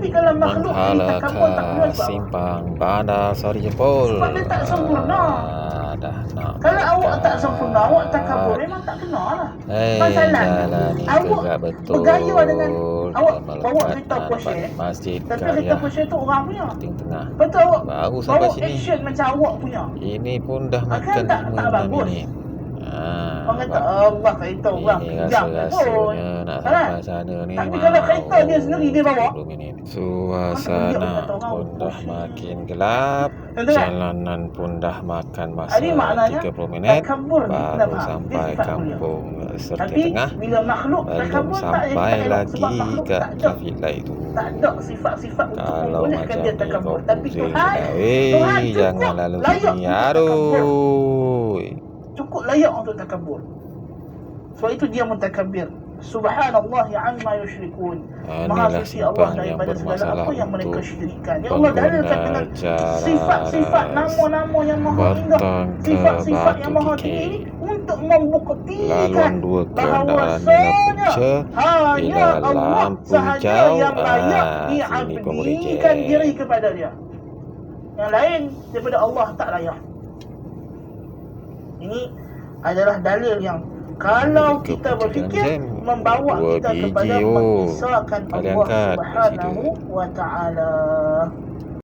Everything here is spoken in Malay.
kalau makhluk ni takabur tak boleh sebab simpang bandar Sari Jempol. sebab dia tak sempurna. Dah nak Kalau awak tak sempurna, awak takabur memang tak kena lah. Masalahnya awak bergaya dengan awak bawa kereta Porsche, masjid tapi kereta Porsche tu orang punya. Tengah. Betul, awak Baru sampai bawa sini. action macam awak punya. Ini pun dah Kan makan tak 5 bagus. minit. Orang kata Allah kereta orang Ini jam pun. rasa-rasanya nak sampai sana ni. Tapi kalau kereta dia sendiri dia bawa, 30 minit. Suasana pun dah makin gelap. Tentu kan? Jalanan pun dah makan masa Jadi maknanya 30 minit. takabur ni kena Baru faham. sampai Dia sifat kampung Serti Tapi Tengah. bila makhluk Belum takabur tak sampai elok lagi sebab makhluk ke tak ada. traffic light tu. Tak ada sifat-sifat untuk Kalau membolehkan macam dia ni takabur. kau Tapi pusing Tuhan dah. Weh, jangan cukup lalu layak sini. untuk takabur. Aduh. Cukup layak untuk takabur. Sebab itu dia mutakabir. Subhanallah amma yusyrikun. Maha Inilah suci Allah simpang yang daripada segala bermasalah apa yang mereka untuk syirikkan. Ya Allah dalilkan dengan sifat-sifat nama-nama yang maha indah, sifat-sifat yang maha tinggi ini untuk membuktikan laluan dua bahawasanya hanya Allah lampu sahaja hijau. yang layak Sini kau boleh diabdikan cek. diri kepada dia. Yang lain daripada Allah tak layak. Ini adalah dalil yang kalau kita berfikir membawa kita kepada mengisahkan Allah Subhanahu wa ta'ala.